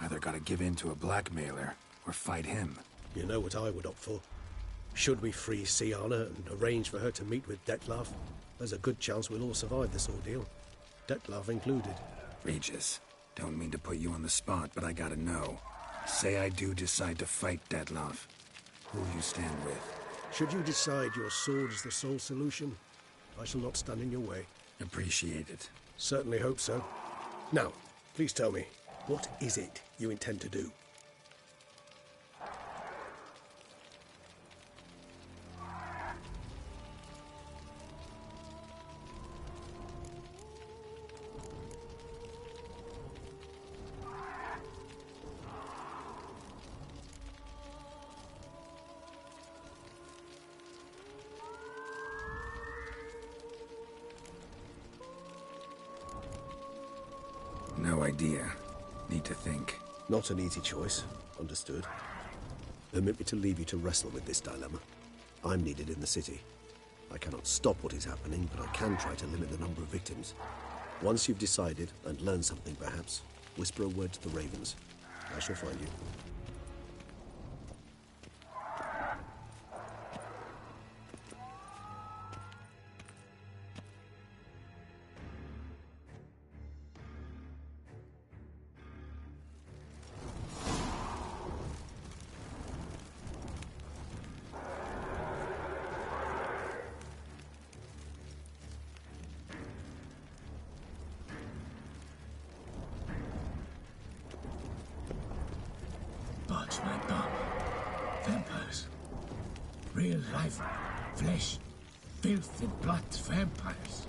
Either gotta give in to a blackmailer, or fight him. You know what I would opt for. Should we free Siana and arrange for her to meet with Dettlaff, there's a good chance we'll all survive this ordeal. Dettlaff included. Regis, don't mean to put you on the spot, but I gotta know. Say I do decide to fight Dettlaff. Who'll you stand with? Should you decide your sword is the sole solution, I shall not stand in your way. Appreciate it. Certainly hope so. Now, please tell me, what is it you intend to do? No idea. Need to think. Not an easy choice. Understood. Permit me to leave you to wrestle with this dilemma. I'm needed in the city. I cannot stop what is happening, but I can try to limit the number of victims. Once you've decided, and learned something perhaps, whisper a word to the Ravens. I shall find you. Vampires. Real life, flesh, filth and blood vampires.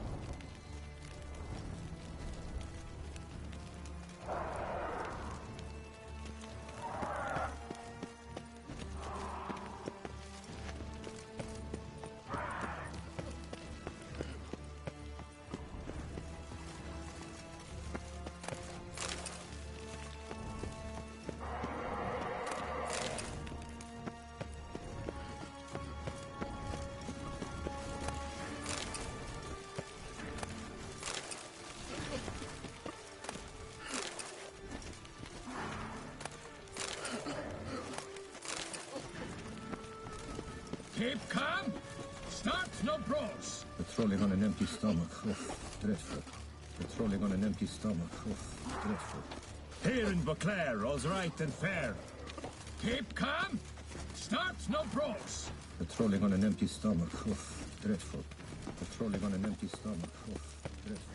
Keep calm. Start no brawls. Patrolling on an empty stomach. Oh, dreadful. Patrolling on an empty stomach. Oh, dreadful. Here in Beauclair, all's right and fair. Keep calm. Start no brawls. Patrolling on an empty stomach. Oh, dreadful. Patrolling on an empty stomach. Oh, dreadful.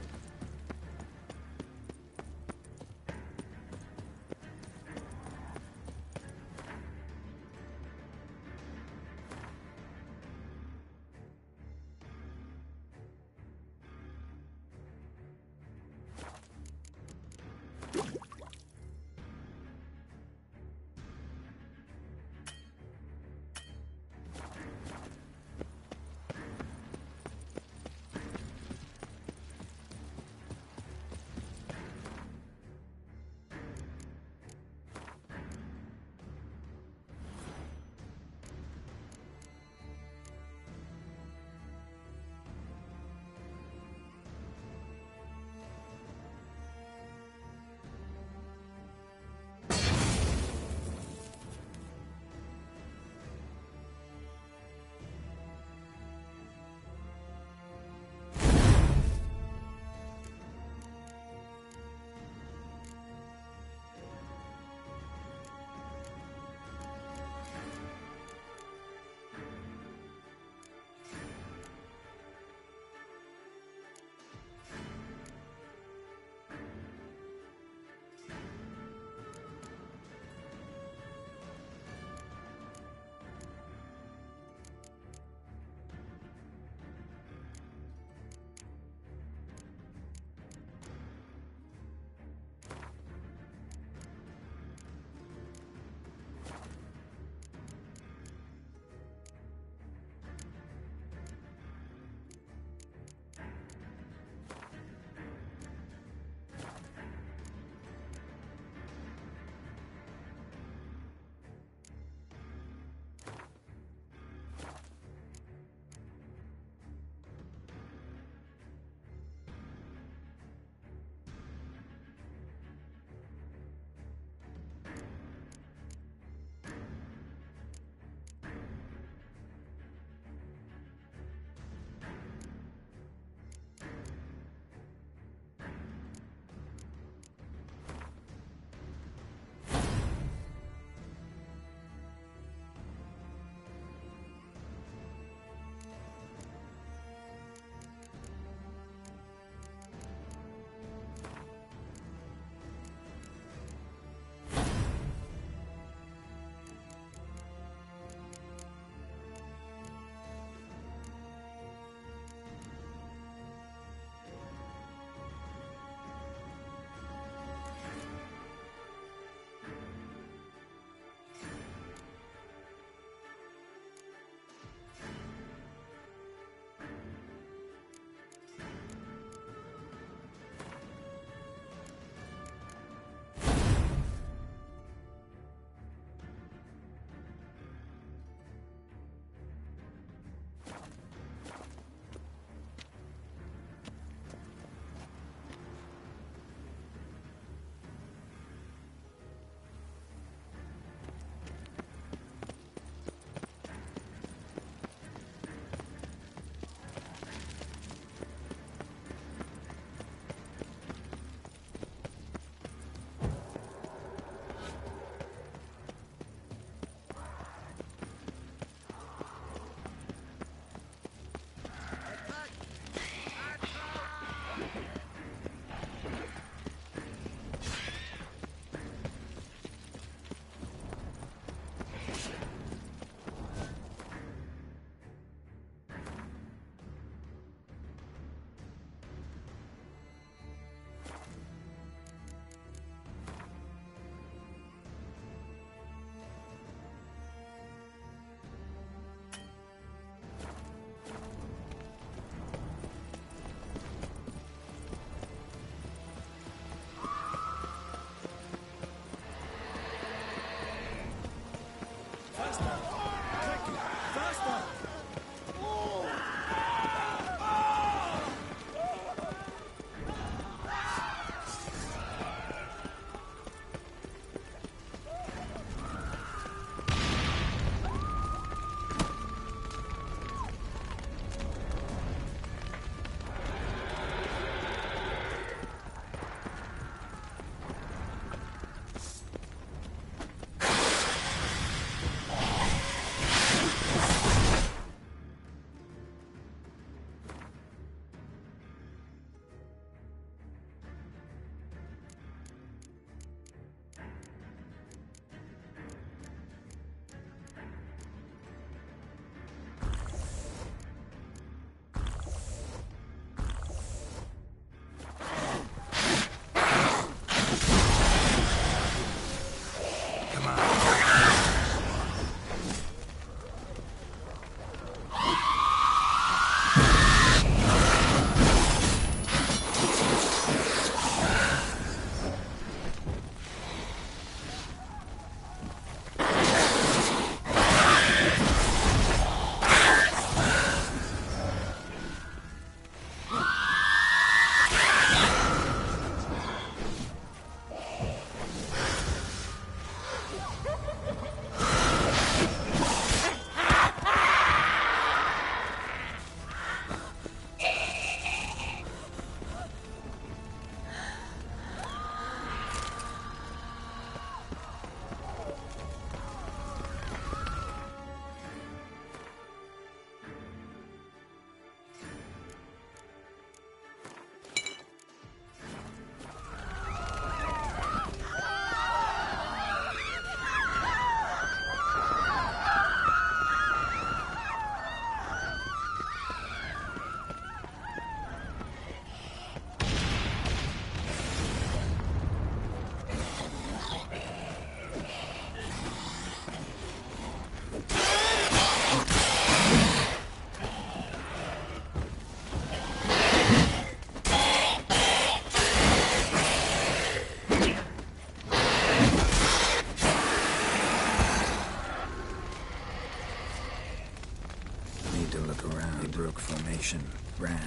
broke formation, ran.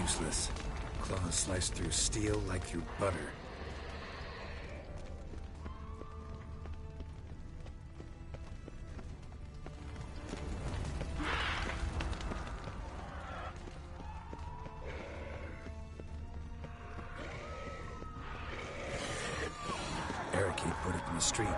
Useless. Claws sliced through steel like through butter. Parakeet put it in the street.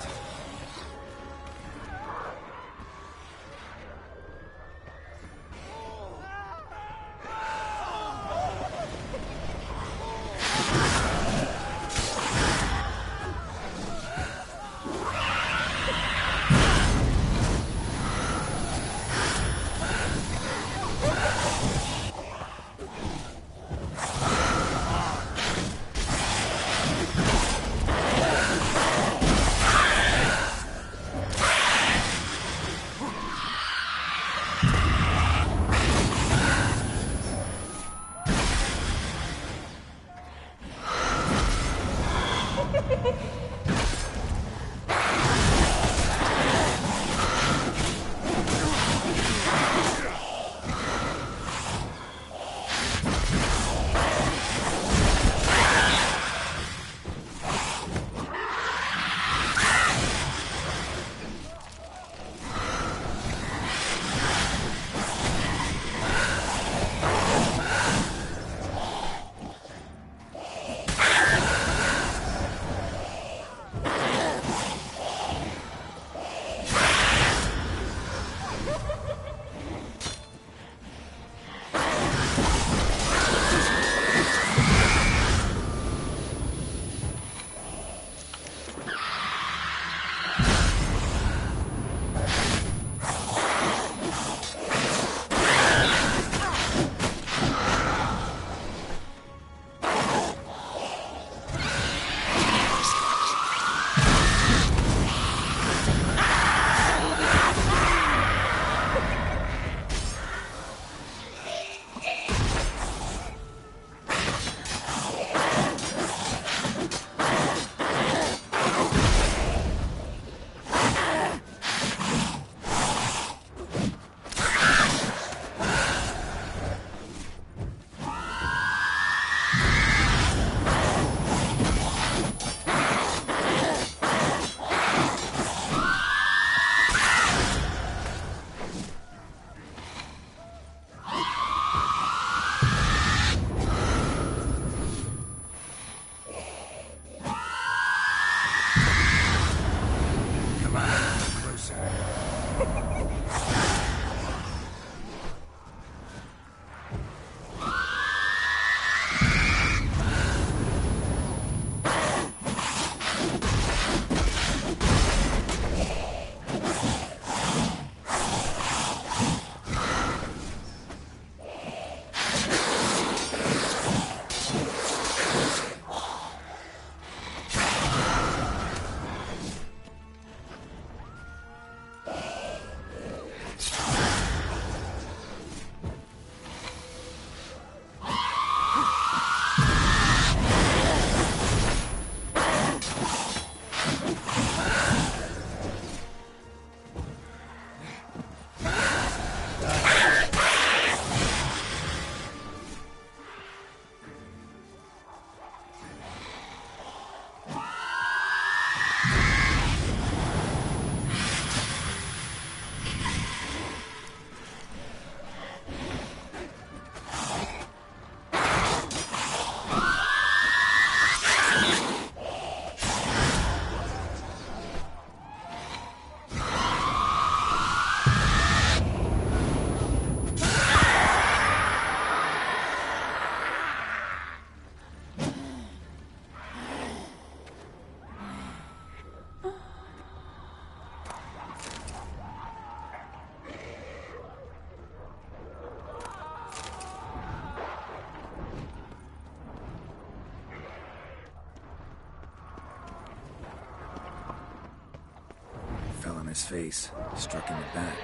its face, struck in the back,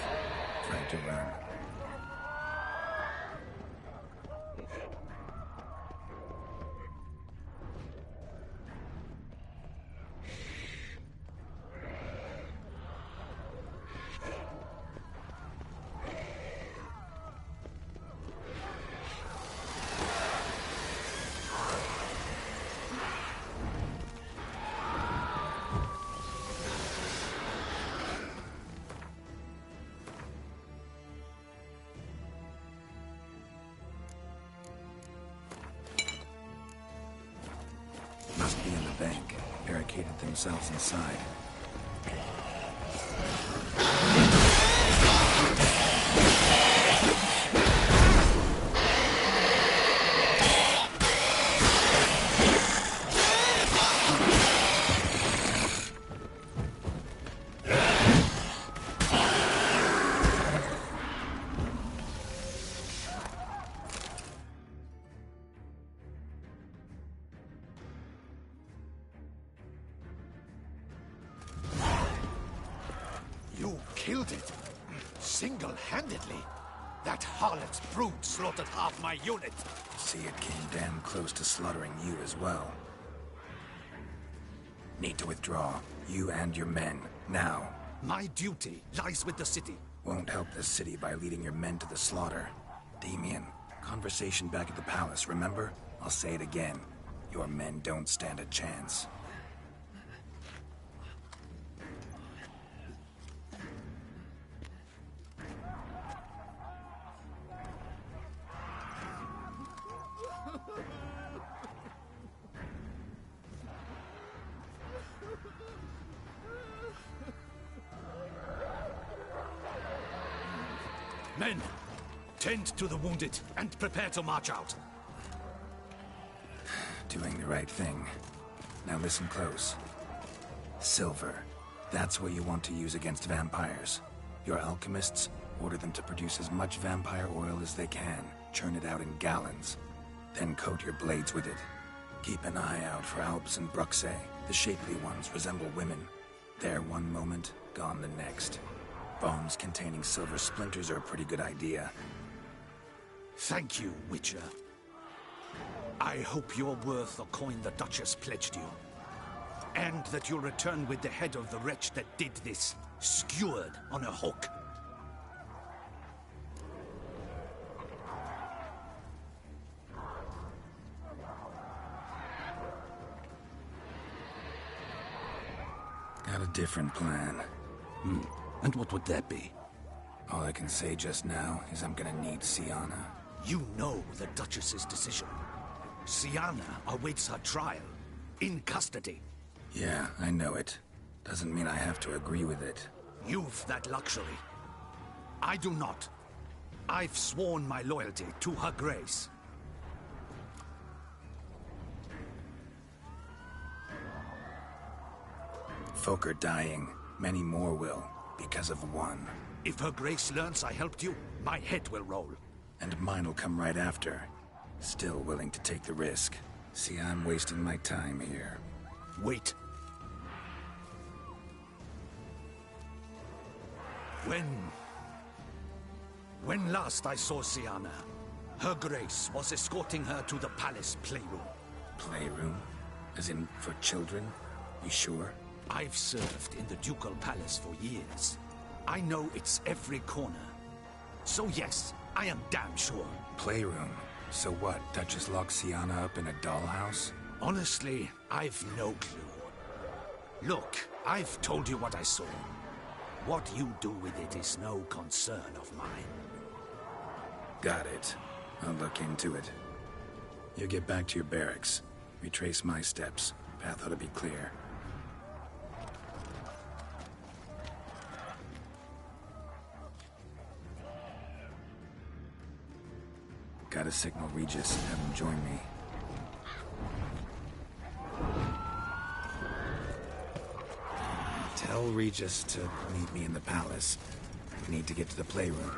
tried to run. Must be in the bank, barricaded themselves inside. You killed it. Single-handedly. That harlot's brood slaughtered half my unit. See, it came damn close to slaughtering you as well. Need to withdraw. You and your men. Now. My duty lies with the city. Won't help the city by leading your men to the slaughter. Damien, conversation back at the palace, remember? I'll say it again. Your men don't stand a chance. Men, tend to the wounded and prepare to march out. Doing the right thing. Now listen close. Silver. That's what you want to use against vampires. Your alchemists, order them to produce as much vampire oil as they can. Churn it out in gallons. Then coat your blades with it. Keep an eye out for Alps and Bruxae. The shapely ones resemble women. There one moment, gone the next. Bombs containing silver splinters are a pretty good idea. Thank you, Witcher. I hope you're worth the coin the Duchess pledged you. And that you'll return with the head of the wretch that did this, skewered on a hook. Got a different plan. And what would that be? All I can say just now is I'm gonna need Siana. You know the Duchess's decision. Siana awaits her trial. In custody. Yeah, I know it. Doesn't mean I have to agree with it. You've that luxury. I do not. I've sworn my loyalty to her grace. Folk are dying. Many more will, because of one. If her grace learns I helped you, my head will roll. And mine'll come right after. Still willing to take the risk. See, I'm wasting my time here. Wait. When last I saw Siana, her grace was escorting her to the palace playroom. Playroom? As in, for children? You sure? I've served in the ducal palace for years. I know its every corner. So yes, I am damn sure. Playroom? So what, Duchess locked Siana up in a dollhouse? Honestly, I've no clue. Look, I've told you what I saw. What you do with it is no concern of mine. Got it. I'll look into it. You get back to your barracks. Retrace my steps. Path ought to be clear. Gotta signal Regis, have him join me. Tell Regis to meet me in the palace. We need to get to the playroom.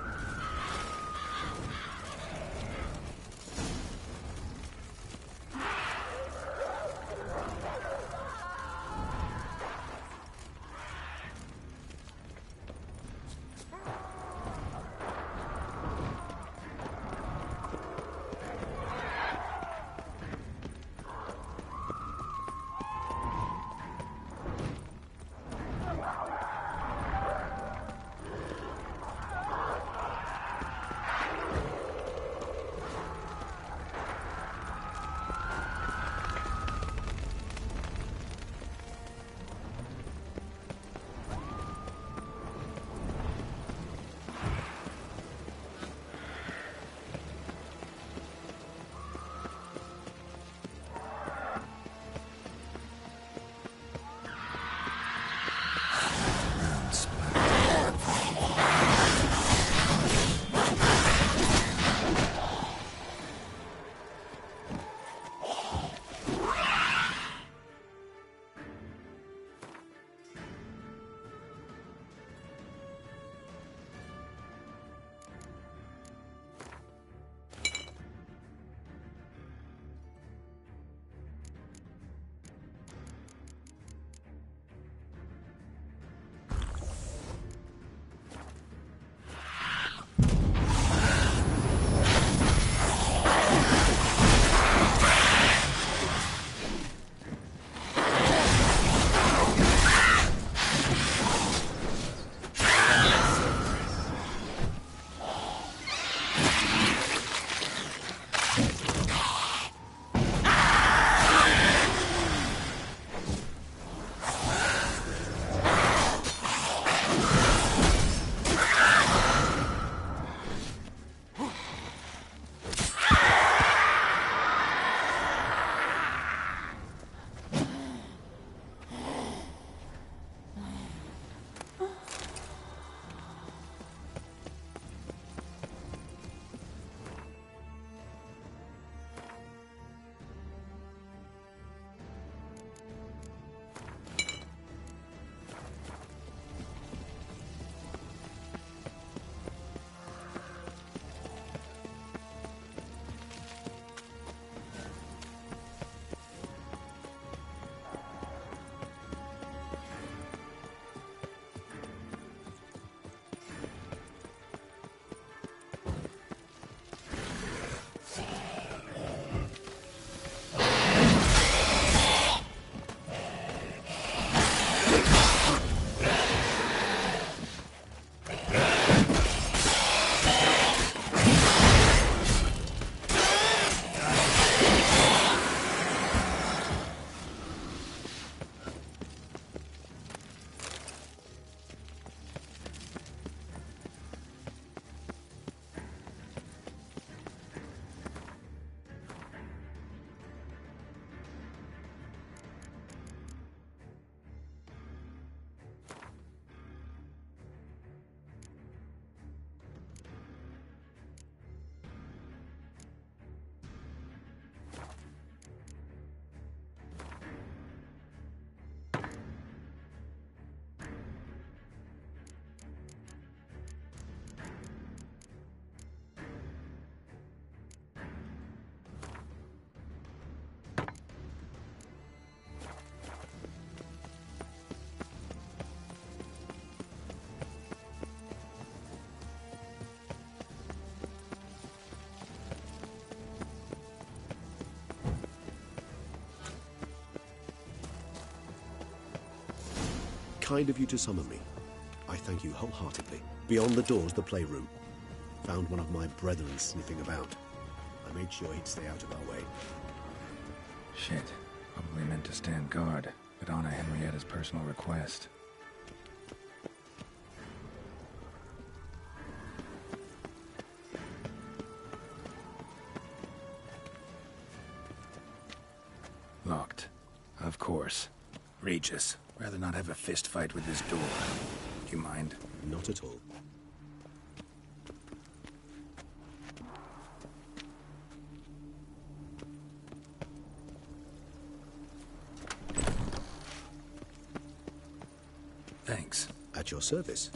kind of you to summon me. I thank you wholeheartedly. Beyond the doors, the playroom. Found one of my brethren sniffing about. I made sure he'd stay out of our way. Shit. Probably meant to stand guard, but honor Henrietta's personal request. Locked. Of course. Regis. Rather not have a fist fight with this door. Do you mind? Not at all. Thanks. At your service.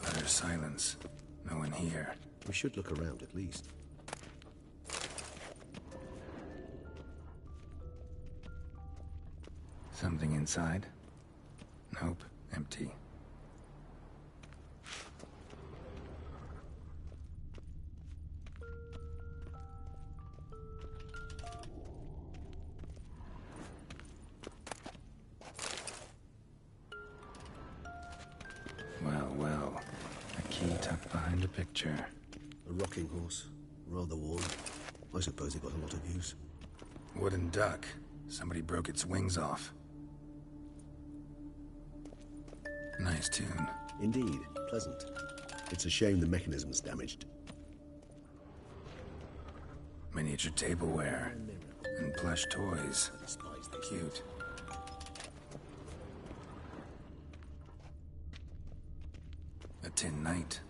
Utter silence. No one here. We should look around at least. Something inside? Nope. Empty. Well. A key tucked behind a picture. A rocking horse. Rather worn. I suppose it got a lot of use. Wooden duck. Somebody broke its wings off. Nice tune. Indeed. Pleasant. It's a shame the mechanism's damaged. Miniature tableware. And plush toys. Cute. A tin knight.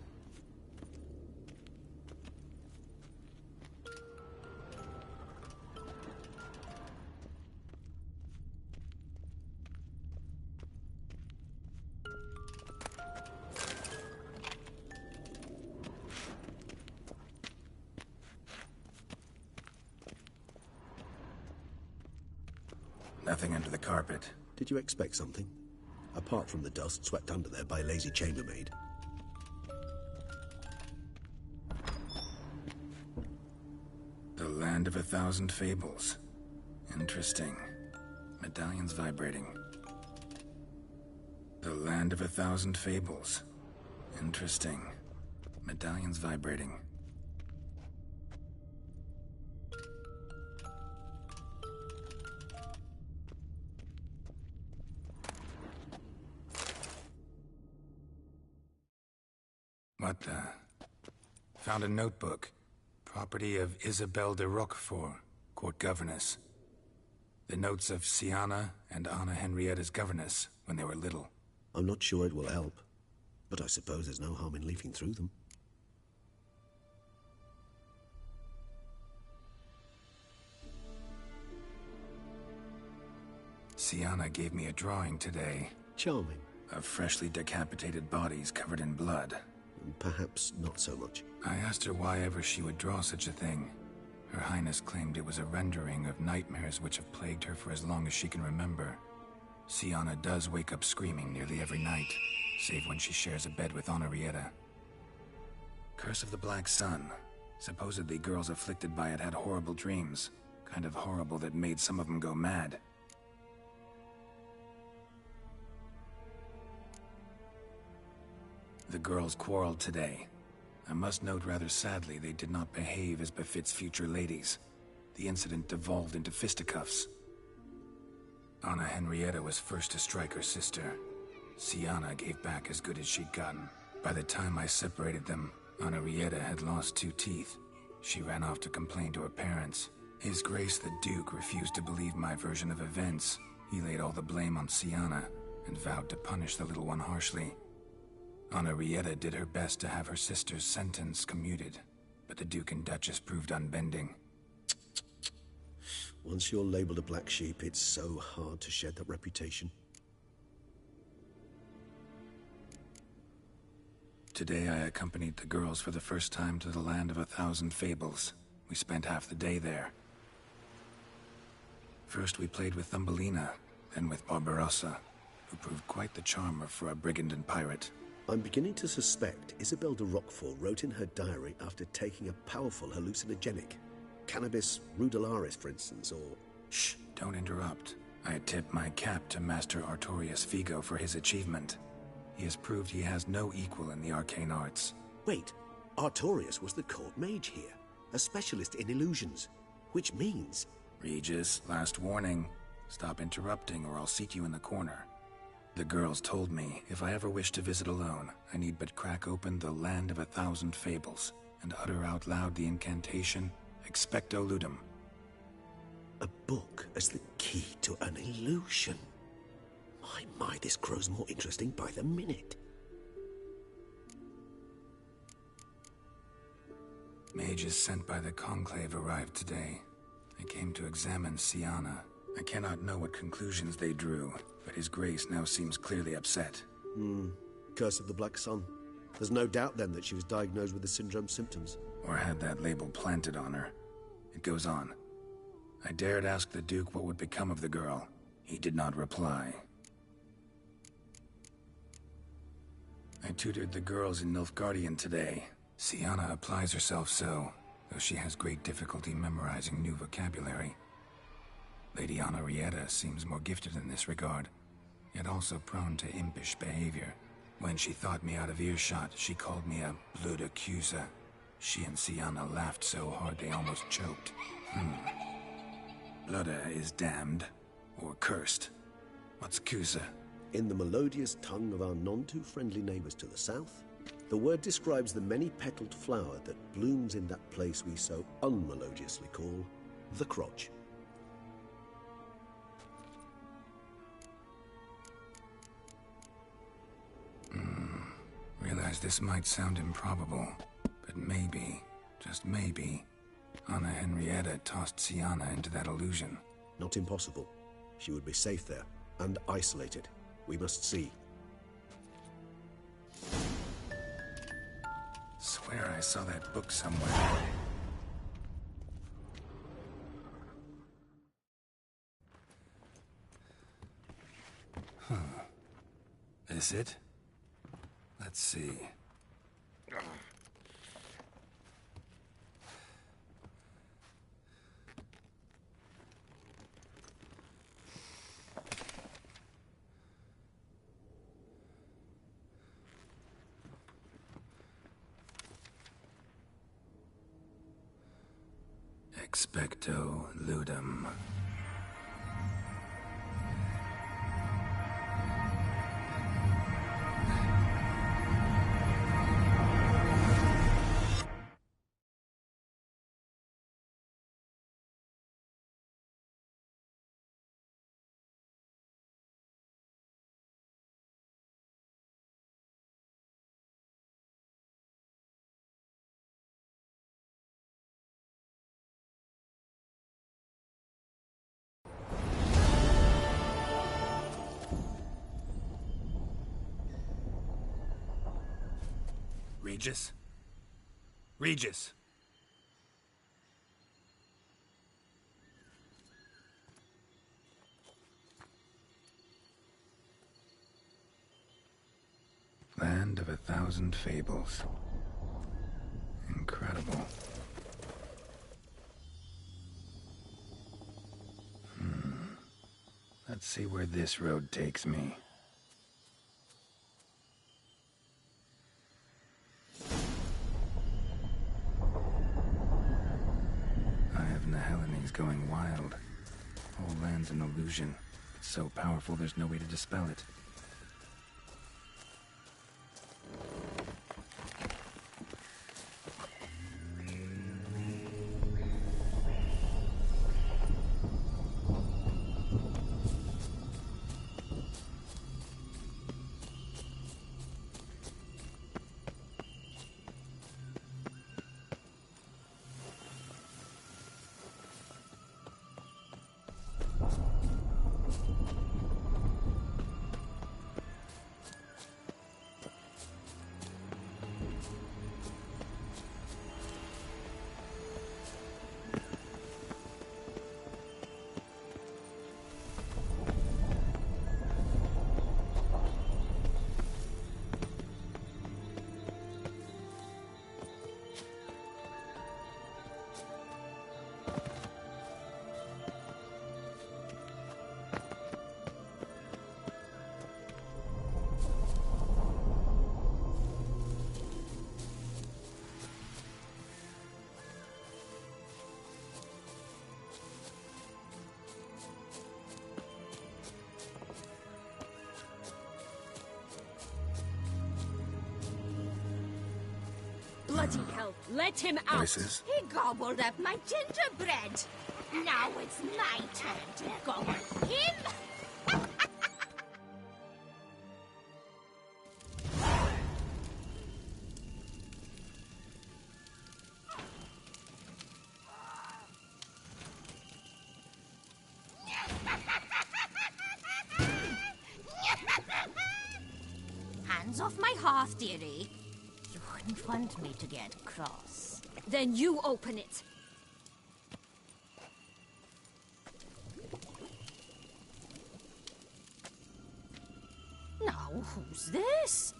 Nothing under the carpet. Did you expect something? Apart from the dust swept under there by a lazy chambermaid. The Land of 1,000 Fables. Interesting. Medallions vibrating. The Land of 1,000 Fables. Interesting. Medallions vibrating. What the? Found a notebook. Property of Isabelle de Roquefort, court governess. The notes of Siana and Anna Henrietta's governess when they were little. I'm not sure it will help, but I suppose there's no harm in leafing through them. Siana gave me a drawing today. Charming. Of freshly decapitated bodies covered in blood. Perhaps not so much. I asked her why ever she would draw such a thing. Her Highness claimed it was a rendering of nightmares which have plagued her for as long as she can remember. Siana does wake up screaming nearly every night, save when she shares a bed with Henrietta. Curse of the Black Sun. Supposedly girls afflicted by it had horrible dreams. Kind of horrible that made some of them go mad. The girls quarreled today. I must note rather sadly they did not behave as befits future ladies. The incident devolved into fisticuffs. Anna Henrietta was first to strike her sister. Siana gave back as good as she'd gotten. By the time I separated them, Henrietta had lost 2 teeth. She ran off to complain to her parents. His Grace the Duke refused to believe my version of events. He laid all the blame on Siana and vowed to punish the little one harshly. Henrietta did her best to have her sister's sentence commuted, but the Duke and Duchess proved unbending. Once you're labeled a black sheep, it's so hard to shed that reputation. Today I accompanied the girls for the first time to the Land of 1,000 Fables. We spent half the day there. First we played with Thumbelina, then with Barbarossa, who proved quite the charmer for a brigand and pirate. I'm beginning to suspect Isabelle de Roquefort wrote in her diary after taking a powerful hallucinogenic. Cannabis rudularis, for instance, or... Shh, don't interrupt. I tip my cap to Master Artorius Figo for his achievement. He has proved he has no equal in the arcane arts. Wait, Artorius was the court mage here, a specialist in illusions, which means... Regis, last warning. Stop interrupting or I'll seat you in the corner. The girls told me if I ever wish to visit alone, I need but crack open the Land of 1,000 Fables and utter out loud the incantation, Expecto Ludum. A book as the key to an illusion. My, this grows more interesting by the minute. Mages sent by the Conclave arrived today. They came to examine Siana. I cannot know what conclusions they drew, but His Grace now seems clearly upset. Curse of the Black Sun. There's no doubt then that she was diagnosed with the syndrome symptoms. Or had that label planted on her. It goes on. I dared ask the Duke what would become of the girl. He did not reply. I tutored the girls in Nilfgaardian today. Siana applies herself so, though she has great difficulty memorizing new vocabulary. Lady Henrietta seems more gifted in this regard, yet also prone to impish behavior. When she thought me out of earshot, she called me a blood accuser. She and Siana laughed so hard they almost choked. Blooda is damned, or cursed. What's Cusa? In the melodious tongue of our none-too-friendly neighbors to the south, the word describes the many-petaled flower that blooms in that place we so unmelodiously call the crotch. Realize this might sound improbable, but maybe, just maybe, Anna Henrietta tossed Siana into that illusion. Not impossible. She would be safe there, and isolated. We must see. Swear I saw that book somewhere. This it? Let's see. Expecto Ludum. Regis? Regis! Land of 1,000 Fables. Incredible. Let's see where this road takes me. He's going wild. Whole land's an illusion. It's so powerful there's no way to dispel it. Bloody hell, let him out! Voices? He gobbled up my gingerbread. Now it's my turn to gobble him. Hands off my hearth, dearie. You wouldn't want me to get cross. Then you open it. Now, who's this?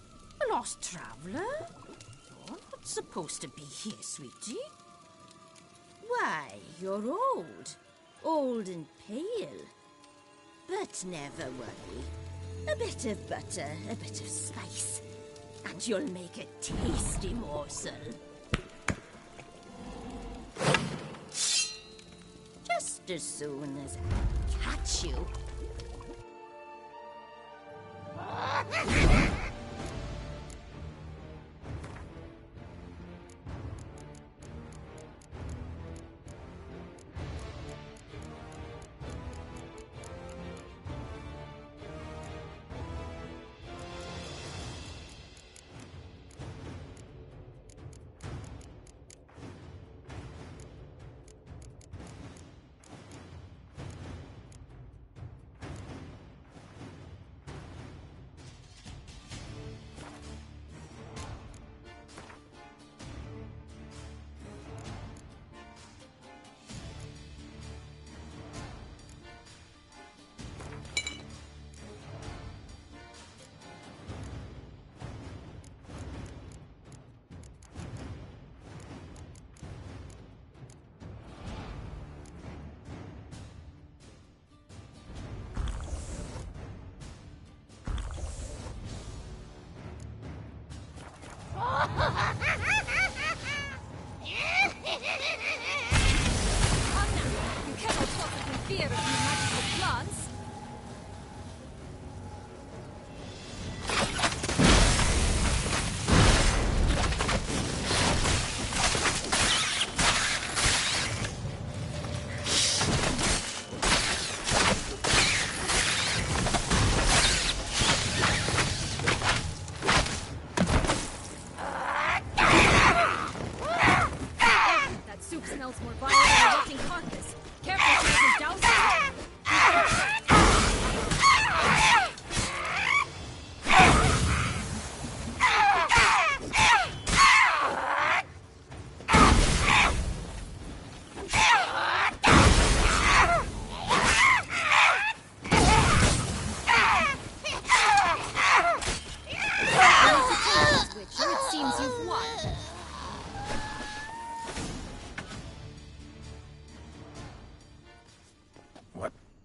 A lost traveler? You're not supposed to be here, sweetie. Why, you're old. Old and pale. But never worry. A bit of butter, a bit of spice, and you'll make a tasty morsel. Just as soon as I catch you.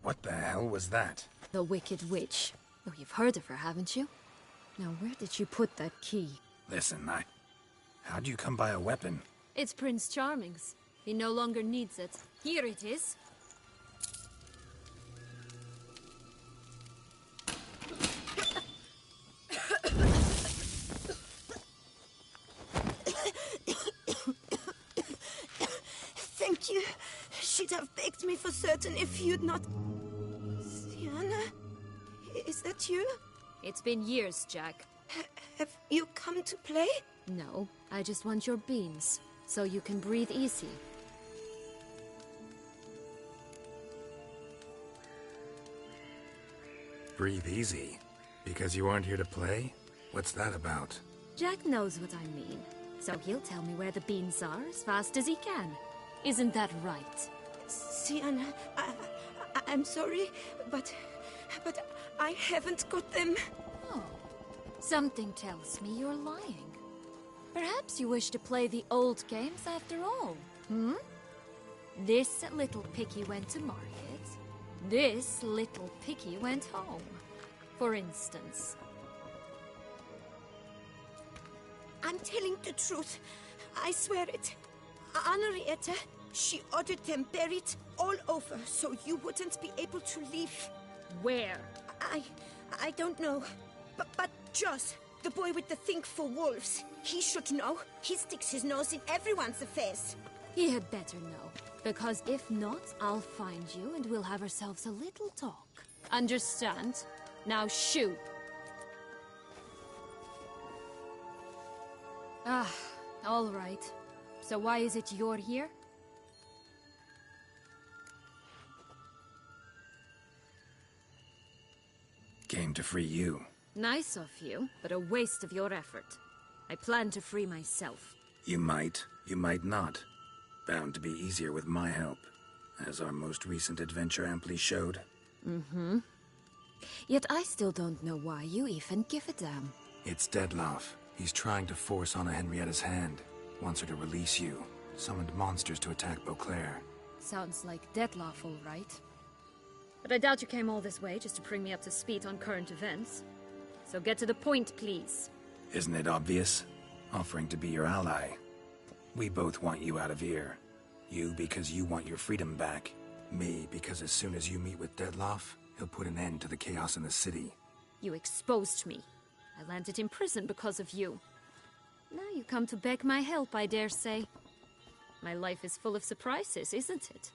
What the hell was that? The Wicked Witch. Oh, you've heard of her, haven't you? Now, where did you put that key? Listen, how'd you come by a weapon? It's Prince Charming's. He no longer needs it. Here it is. Thank you. She'd have begged me for certain if you'd not... Sienna? Is that you? It's been years, Jack. Have you come to play? No, I just want your beans, so you can breathe easy. Breathe easy? Because you aren't here to play? What's that about? Jack knows what I mean, so he'll tell me where the beans are as fast as he can. Isn't that right? Sienna, I'm sorry, but I haven't got them. Oh, something tells me you're lying. Perhaps you wish to play the old games after all, hmm? This little picky went to market. This little picky went home, for instance. I'm telling the truth. I swear it. Henrietta, she ordered them buried all over so you wouldn't be able to leave. Where? I don't know. But Joss, The boy with the think for wolves. He should know. He sticks his nose in everyone's affairs. He had better know. Because if not, I'll find you and we'll have ourselves a little talk. Understand? Now shoo! Ah, all right. So why is it you're here? Came to free you. Nice of you, but a waste of your effort. I plan to free myself. You might not. Bound to be easier with my help, as our most recent adventure amply showed. Mm-hmm. Yet I still don't know why you even give a damn. It's Dettlaff. He's trying to force Anna Henrietta's hand. Wants her to release you. Summoned monsters to attack Beauclair. Sounds like Dettlaff, all right. But I doubt you came all this way just to bring me up to speed on current events. So get to the point, please. Isn't it obvious? Offering to be your ally. We both want you out of here. You because you want your freedom back. Me because as soon as you meet with Dettlaff, he'll put an end to the chaos in the city. You exposed me. I landed in prison because of you. Now you come to beg my help, I dare say. My life is full of surprises, isn't it?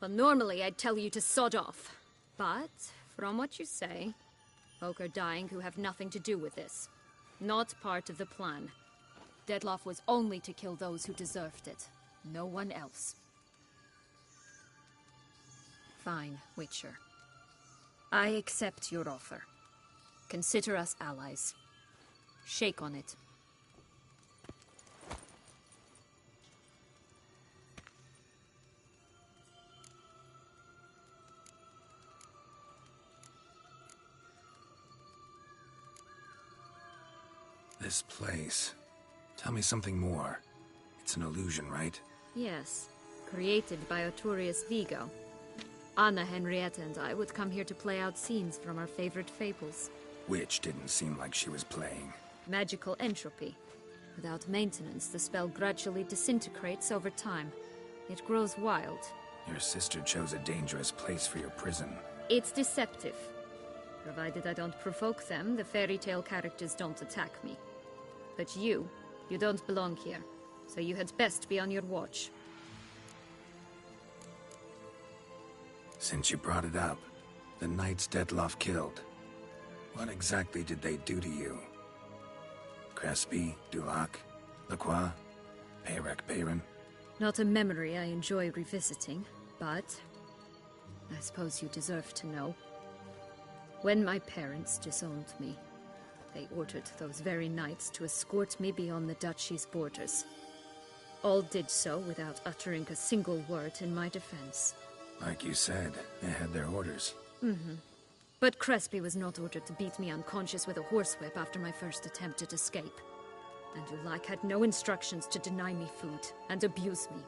Well, normally I'd tell you to sod off. But, from what you say, folk are dying who have nothing to do with this. Not part of the plan. Dettlaff was only to kill those who deserved it. No one else. Fine, Witcher. I accept your offer. Consider us allies. Shake on it. This place. Tell me something more. It's an illusion, right? Yes. Created by Arturius Vigo. Anna Henrietta and I would come here to play out scenes from our favorite fables. Which didn't seem like she was playing. Magical entropy. Without maintenance, the spell gradually disintegrates over time. It grows wild. Your sister chose a dangerous place for your prison. It's deceptive. Provided I don't provoke them, the fairy tale characters don't attack me. But you don't belong here. So you had best be on your watch. Since you brought it up, the knights Dettlaff killed. What exactly did they do to you? Crespi, Dulac, Lacroix, Peyrac Peyran? Not a memory I enjoy revisiting, but I suppose you deserve to know. When my parents disowned me, they ordered those very knights to escort me beyond the duchy's borders. All did so without uttering a single word in my defense. Like you said, they had their orders. Mm-hmm. But Crespi was not ordered to beat me unconscious with a horsewhip after my first attempted escape. And Dulac had no instructions to deny me food and abuse me.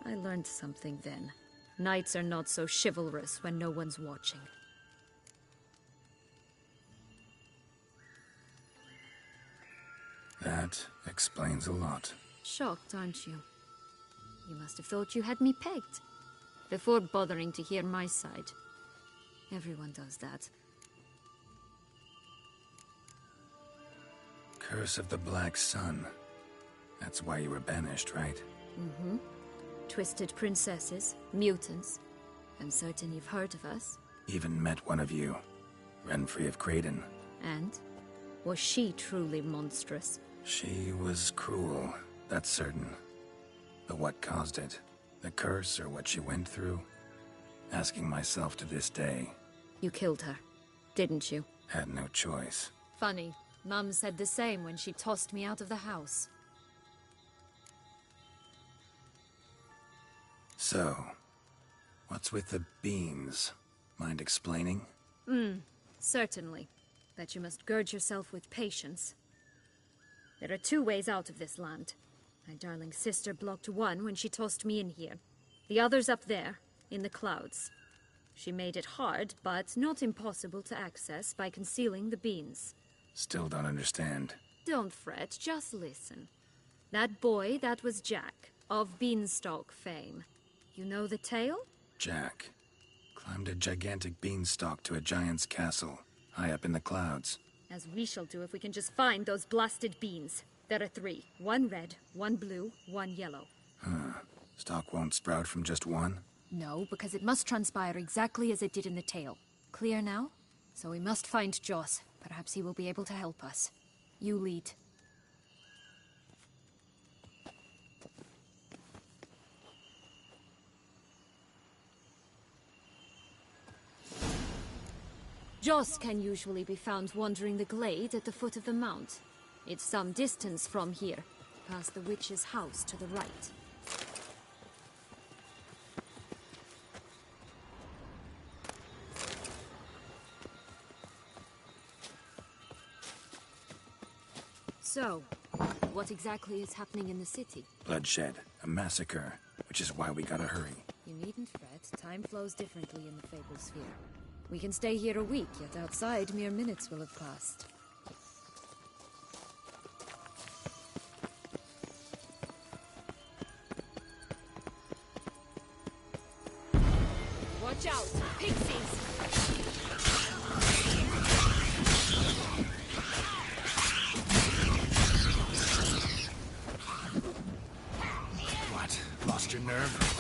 I learned something then. Knights are not so chivalrous when no one's watching. That explains a lot. Shocked, aren't you? You must have thought you had me pegged. Before bothering to hear my side. Everyone does that. Curse of the Black Sun. That's why you were banished, right? Mm-hmm. Twisted princesses, mutants. I'm certain you've heard of us. Even met one of you. Renfrey of Craden. And? Was she truly monstrous? She was cruel, that's certain. But what caused it? The curse or what she went through? Asking myself to this day. You killed her, didn't you? Had no choice. Funny. Mum said the same when she tossed me out of the house. So, what's with the beans? Mind explaining? Certainly. But you must gird yourself with patience. There are two ways out of this land. My darling sister blocked one when she tossed me in here. The other's up there, in the clouds. She made it hard, but not impossible to access by concealing the beans. Still don't understand. Don't fret, just listen. That boy, that was Jack, of Beanstalk fame. You know the tale? Jack climbed a gigantic beanstalk to a giant's castle, high up in the clouds. As we shall do if we can just find those blasted beans. There are 3. 1 red, 1 blue, 1 yellow. Stalk won't sprout from just one? No, because it must transpire exactly as it did in the tale. Clear now? So we must find Joss. Perhaps he will be able to help us. You lead. Joss can usually be found wandering the glade at the foot of the mount. It's some distance from here, past the witch's house to the right. So, what exactly is happening in the city? Bloodshed, a massacre, which is why we gotta hurry. You needn't fret. Time flows differently in the Fable Sphere. We can stay here a week, yet outside mere minutes will have passed. Watch out! Pixies! What? Lost your nerve?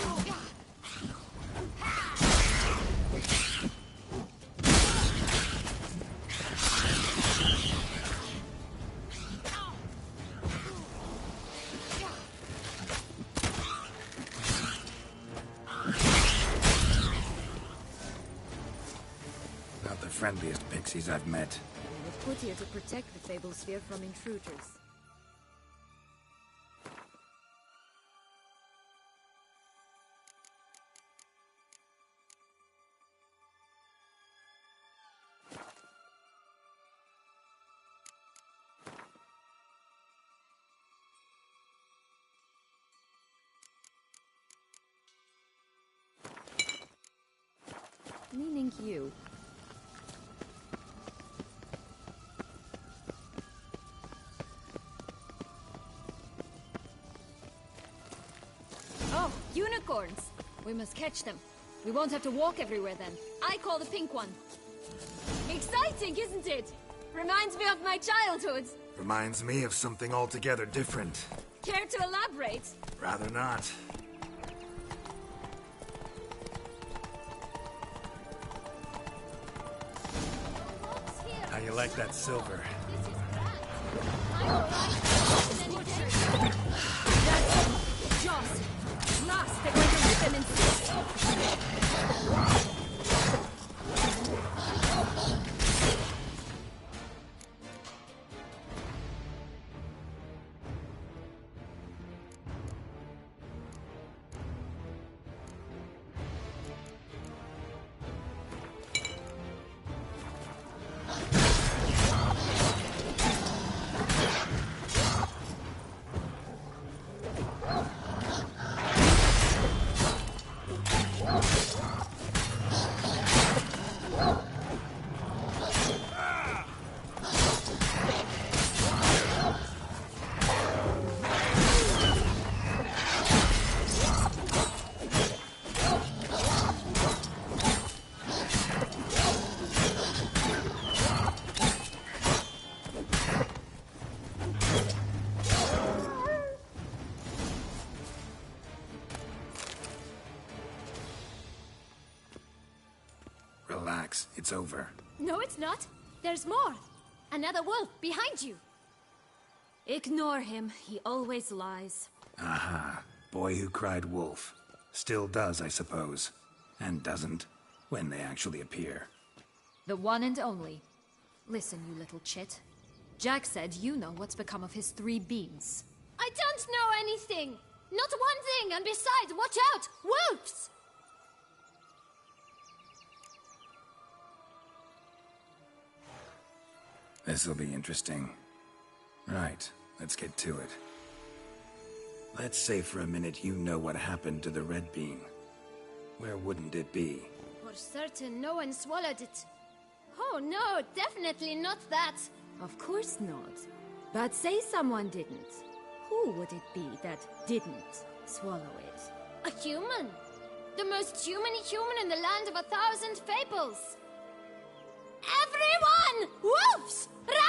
Not the friendliest pixies I've met. We were put here to protect the Fable Sphere from intruders. Meaning you. Oh, unicorns! We must catch them. We won't have to walk everywhere then. I call the pink one. Exciting, isn't it? Reminds me of my childhood. Reminds me of something altogether different. Care to elaborate? Rather not. How you like that silver? This is grand. I'm alright. That's Joss. Last, they're going to rip them in six. Relax, it's over. No, it's not. There's more. Another wolf behind you. Ignore him. He always lies. Aha. Boy who cried wolf. Still does, I suppose. And doesn't, when they actually appear. The one and only. Listen, you little chit. Jack said you know what's become of his 3 beans. I don't know anything! Not one thing, and besides, watch out! Wolves! This'll be interesting. Right, let's get to it. Let's say for a minute you know what happened to the red bean. Where wouldn't it be? For certain, no one swallowed it. Oh no, definitely not that. Of course not. But say someone didn't. Who would it be that didn't swallow it? A human. The most human-y human in the land of 1,000 fables. Everyone! Wolves! Run!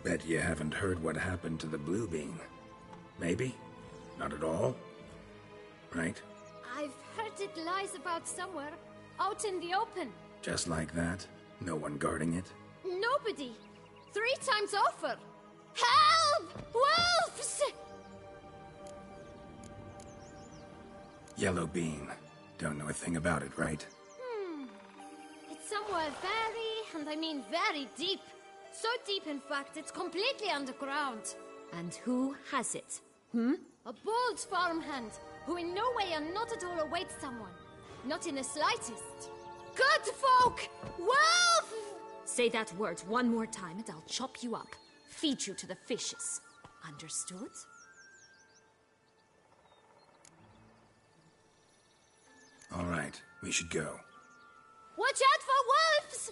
Bet you haven't heard what happened to the Blue Bean. Maybe? Not at all? Right? I've heard it lies about somewhere, out in the open. Just like that? No one guarding it? Nobody. 3 times over. Help! Wolves! Yellow Bean. Don't know a thing about it, right? It's somewhere very, and I mean very deep. So deep, in fact, it's completely underground. And who has it? A bold farmhand, who in no way and not at all awaits someone. Not in the slightest. Good folk! Wolf! Say that word one more time and I'll chop you up. Feed you to the fishes. Understood? All right, we should go. Watch out for wolves!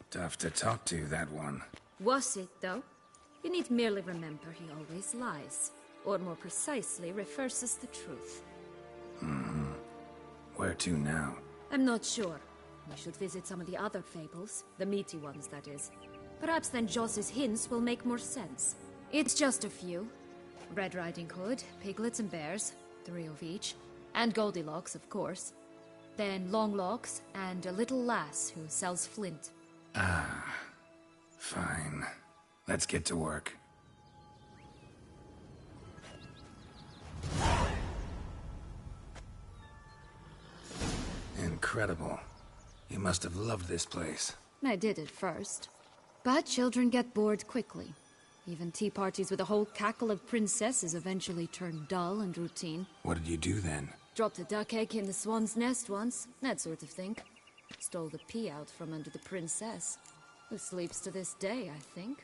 Tough to talk to, that one. Was it, though? You need merely remember he always lies. Or more precisely, refers us the truth. Where to now? I'm not sure. We should visit some of the other fables. The meaty ones, that is. Perhaps then Joss's hints will make more sense. It's just a few. Red Riding Hood, piglets and bears, 3 of each. And Goldilocks, of course. Then Longlocks, and a little lass who sells flint. Fine. Let's get to work. Incredible. You must have loved this place. I did at first. But children get bored quickly. Even tea parties with a whole cackle of princesses eventually turn dull and routine. What did you do then? Dropped a duck egg in the swan's nest once, that sort of thing. Stole the pea out from under the princess, who sleeps to this day, I think.